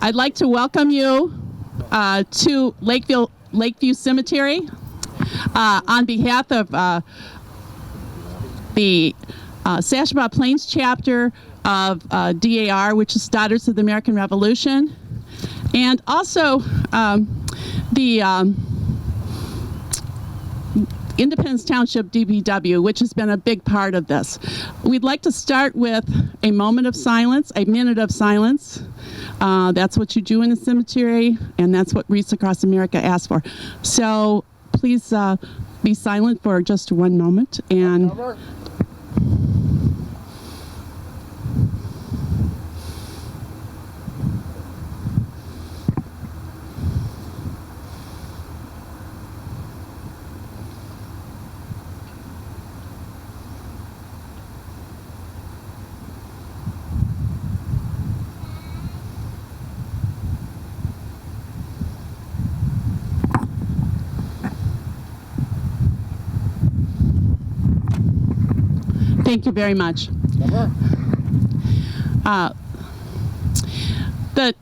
I'd like to welcome you to Lakeview Cemetery on behalf of the Sashabaw Plains chapter of DAR, which is Daughters of the American Revolution, and also the Independence Township DPW, which has been a big part of this. We'd like to start with a moment of silence, a minute of silence. That's what you do in a cemetery, and that's what Wreaths Across America asks for. So please be silent for just one moment. And thank you very much. The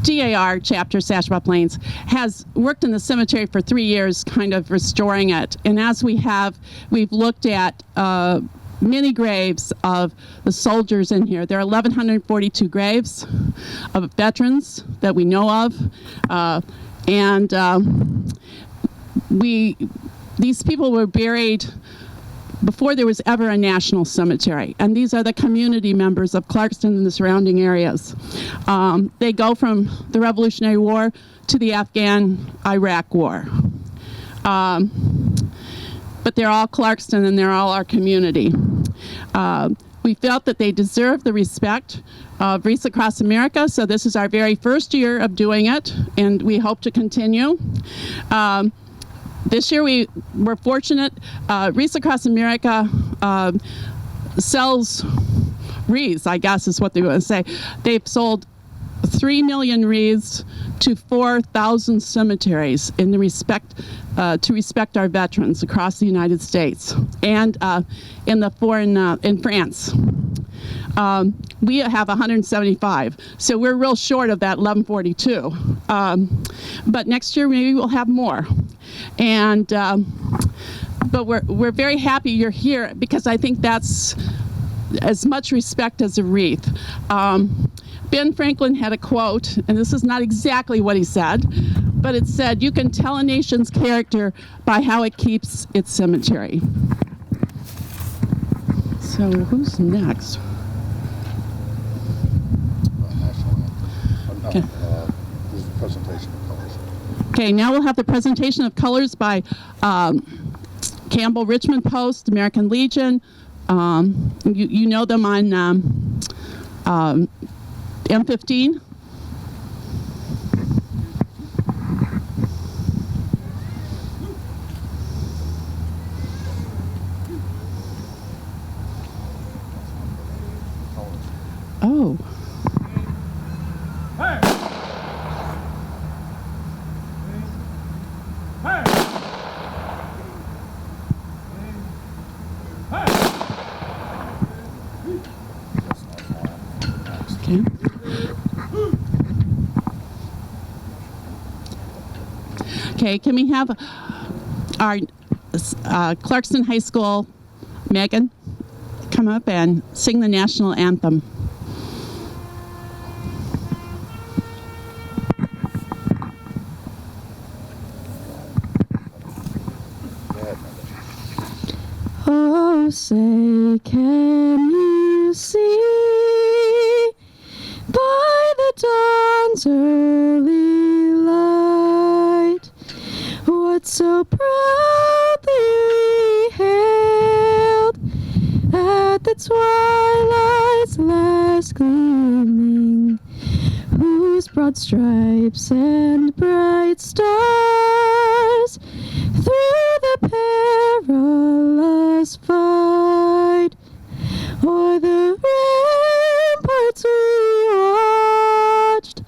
DAR chapter, Sashabaw Plains, has worked in the cemetery for 3 years, kind of restoring it. And as we've looked at many graves of the soldiers in here. There are 1,142 graves of veterans that we know of. These people were buried before there was ever a national cemetery. And these are the community members of Clarkston and the surrounding areas. They go from the Revolutionary War to the Afghan-Iraq War. But they're all Clarkston and they're all our community. We felt that they deserve the respect of Wreaths Across America, so this is our very first year of doing it, and we hope to continue. This year we were fortunate. Wreaths Across America sells wreaths, I guess is what they want to say. They've sold 3 million wreaths to 4,000 cemeteries in the to respect our veterans across the United States and in France. We have 175, so we're real short of that 1,142. But next year maybe we'll have more. And but we're very happy you're here because I think that's as much respect as a wreath. Ben Franklin had a quote, and this is not exactly what he said, but it said, "You can tell a nation's character by how it keeps its cemetery." So who's next? Okay. This is the presentation of colors. Okay, now we'll have the presentation of colors by Campbell Richmond Post, American Legion. You know them on M15. Oh. Hey. Hey. Okay. Okay, can we have our Clarkston High School, Megan, come up and sing the national anthem? Oh, say, can you see by the dawn's early light what so proudly we hailed at the twilight's last gleaming, whose broad stripes and bright stars through the perilous fight o'er the ramparts we watched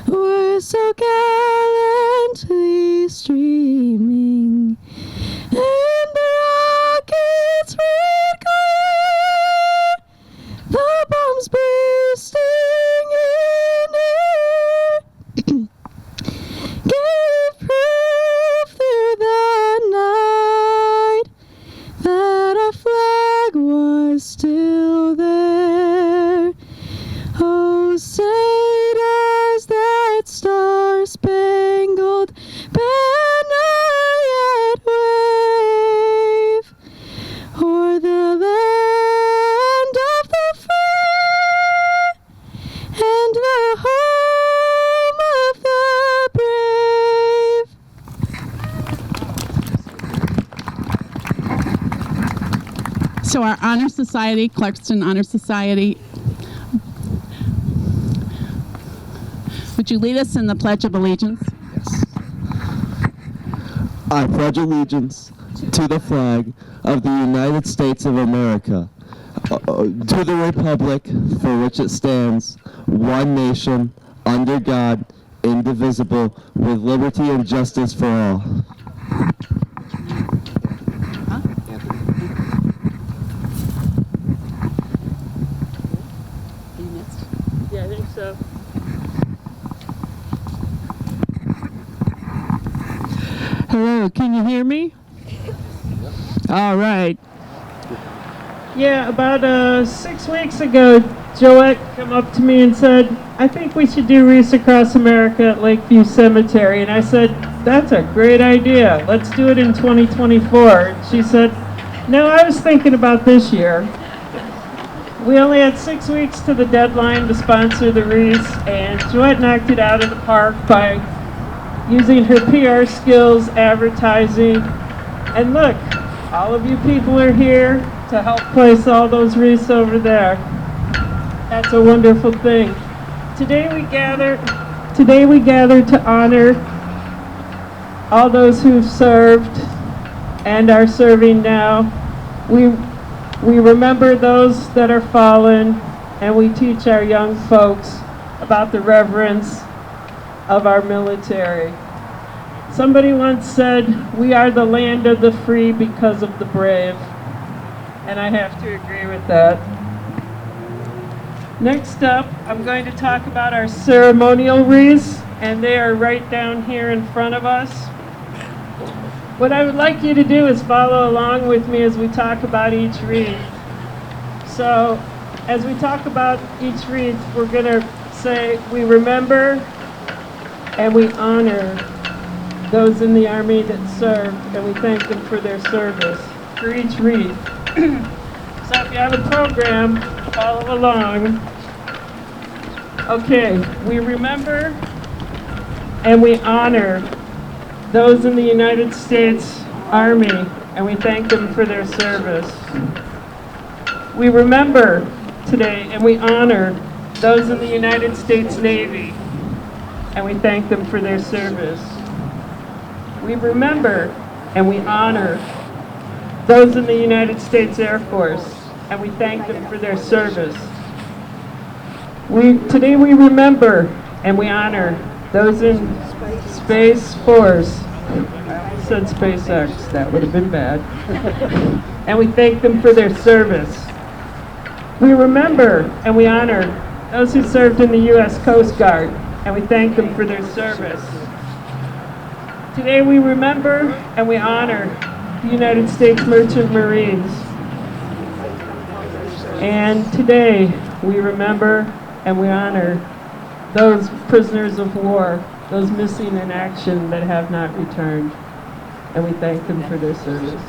were so gallantly streaming, and the rocket's red glare So our Honor Society, Clarkston Honor Society, would you lead us in the Pledge of Allegiance? Yes. I pledge allegiance to the flag of the United States of America, to the republic for which it stands, one nation, under God, indivisible, with liberty and justice for all. Yeah, I think so. Hello, can you hear me? All right. Yeah, about 6 weeks ago, Joette came up to me and said, I think we should do Wreaths Across America at Lakeview Cemetery. And I said, that's a great idea. Let's do it in 2024. She said, no, I was thinking about this year. We only had 6 weeks to the deadline to sponsor the wreaths, and Joette knocked it out of the park by using her PR skills, advertising, and look, all of you people are here to help place all those wreaths over there. That's a wonderful thing. Today we gather to honor all those who've served and are serving now. We remember those that are fallen, and we teach our young folks about the reverence of our military. Somebody once said, we are the land of the free because of the brave. And I have to agree with that. Next up, I'm going to talk about our ceremonial wreaths, and they are right down here in front of us. What I would like you to do is follow along with me as we talk about each wreath. So, as we talk about each wreath, we're going to say, we remember and we honor those in the Army that served, and we thank them for their service, for each wreath. So if you have a program, follow along. Okay, we remember and we honor those in the United States Army, and we thank them for their service. We remember today and we honor those in the United States Navy, and we thank them for their service. We remember and we honor those in the United States Air Force, and we thank them for their service. Today we remember and we honor those in Space Force. I said SpaceX, that would have been bad. And we thank them for their service. We remember and we honor those who served in the U.S. Coast Guard, and we thank them for their service. Today we remember and we honor the United States Merchant Marines. And today we remember and we honor those prisoners of war, those missing in action that have not returned. And we thank them for their service.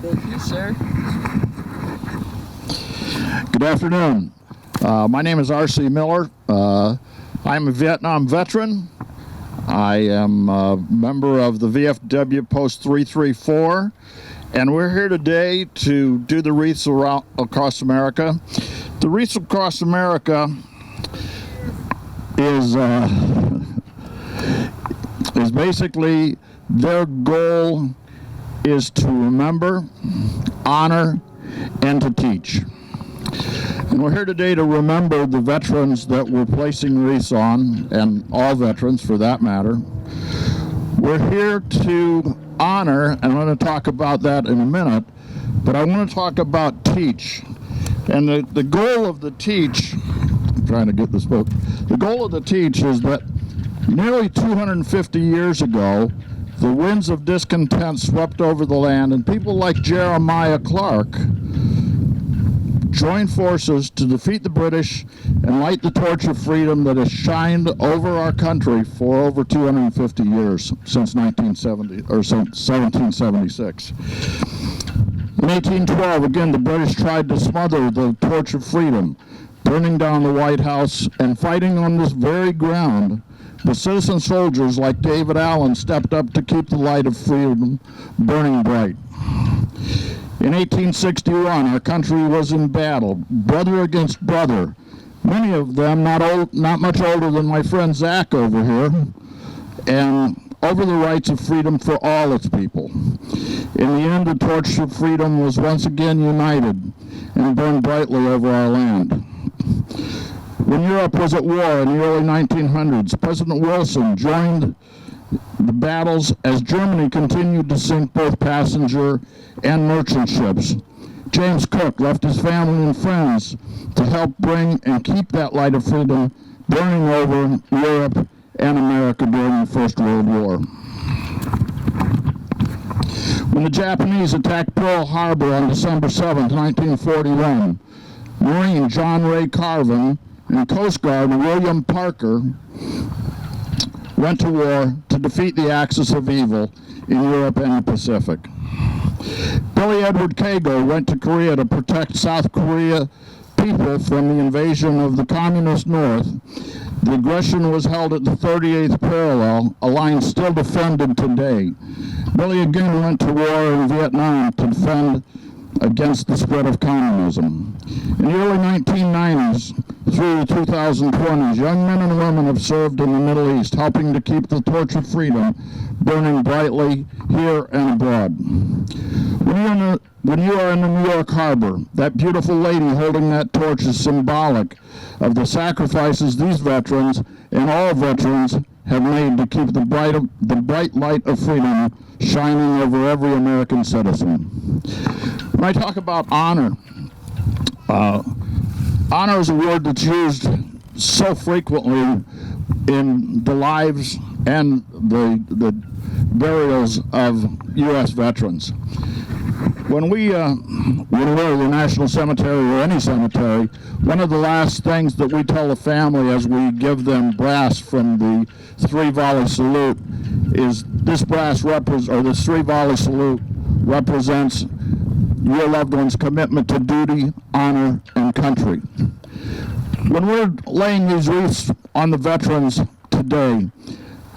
Thank you, sir. Good afternoon. My name is R.C. Miller. I'm a Vietnam veteran. I am a member of the VFW Post 334, and we're here today to do the Wreaths across America. The Wreaths across America is basically, their goal is to remember, honor, and to teach. And we're here today to remember the veterans that we're placing wreaths on, and all veterans for that matter. We're here to honor, and I'm going to talk about that in a minute, but I want to talk about teach. And the goal of the teach, I'm trying to get this book, the goal of the teach is that nearly 250 years ago, the winds of discontent swept over the land, and people like Jeremiah Clark joined forces to defeat the British and light the torch of freedom that has shined over our country for over 250 years, since 1776. In 1812, again, the British tried to smother the torch of freedom, burning down the White House, and fighting on this very ground, the citizen soldiers like David Allen stepped up to keep the light of freedom burning bright. In 1861, our country was in battle, brother against brother, many of them not much older than my friend Zach over here, and over the rights of freedom for all its people. In the end, the torch of freedom was once again united and burned brightly over our land. When Europe was at war in the early 1900s, President Wilson joined the battles as Germany continued to sink both passenger and merchant ships. James Cook left his family and friends to help bring and keep that light of freedom burning over Europe and America during the First World War. When the Japanese attacked Pearl Harbor on December 7, 1941, Marine John Ray Carvin and Coast Guard William Parker went to war to defeat the axis of evil in Europe and the Pacific. Billy Edward Kago went to Korea to protect South Korea people from the invasion of the Communist North. The aggression was held at the 38th parallel, a line still defended today. Billy again went to war in Vietnam to defend against the spread of communism. In the early 1990s through the 2020s, young men and women have served in the Middle East, helping to keep the torch of freedom burning brightly here and abroad. When you are in the New York Harbor, that beautiful lady holding that torch is symbolic of the sacrifices these veterans and all veterans have made to keep the bright light of freedom shining over every American citizen. When I talk about honor, honor is a word that's used so frequently in the lives and the burials of U.S. veterans. When we're at the National Cemetery or any cemetery, one of the last things that we tell the family as we give them brass from the three-volley salute is this brass this three-volley salute represents your loved one's commitment to duty, honor, and country. When we're laying these wreaths on the veterans today,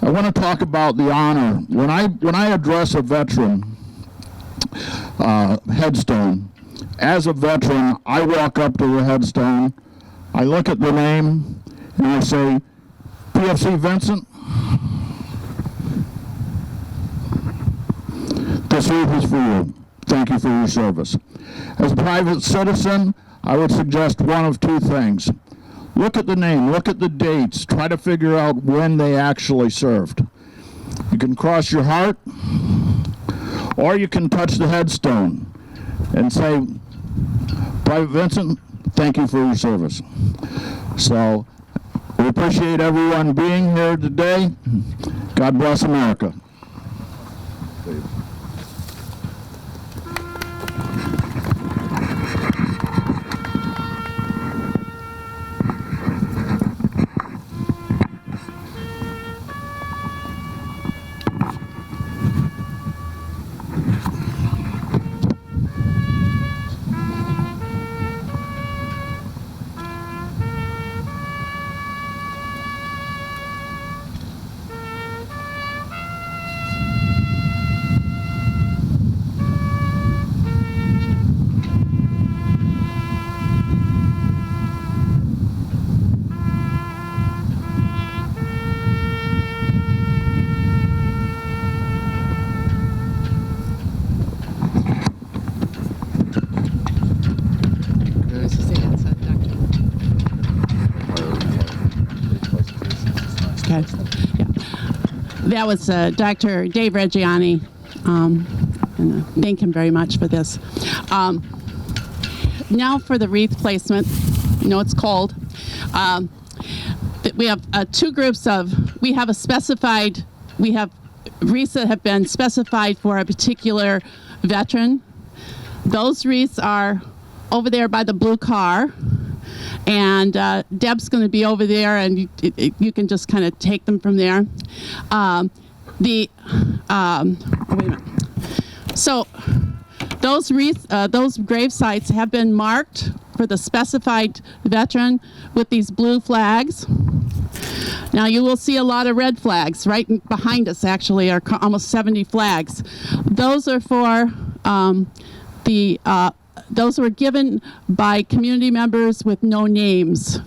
I want to talk about the honor. When I address a veteran headstone, as a veteran, I walk up to the headstone, I look at the name, and I say, PFC Vincent, this wreath is for you. Thank you for your service. As a private citizen, I would suggest one of two things. Look at the name, look at the dates, try to figure out when they actually served. You can cross your heart, or you can touch the headstone and say, Private Vincent, thank you for your service. So, we appreciate everyone being here today. God bless America. That was Dr. Dave Reggiani, and thank him very much for this. Now for the wreath placement. You know it's cold. We have two groups of, we have wreaths that have been specified for a particular veteran. Those wreaths are over there by the blue car. And Deb's going to be over there, and you can just kind of take them from there. Wait a minute. So those grave sites have been marked for the specified veteran with these blue flags. Now you will see a lot of red flags right behind us. Actually, are almost 70 flags. Those are for those were given by community members with no names.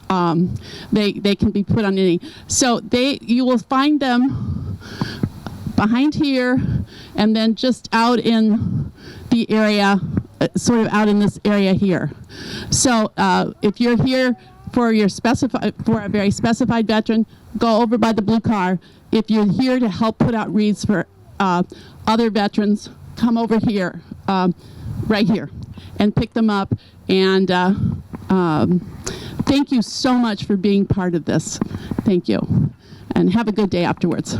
They can be put on any. So you will find them behind here, and then just out in the area, sort of out in this area here. So if you're here for a very specified veteran, go over by the blue car. If you're here to help put out wreaths for other veterans, come over here, right here, and pick them up. And thank you so much for being part of this. Thank you. And have a good day afterwards.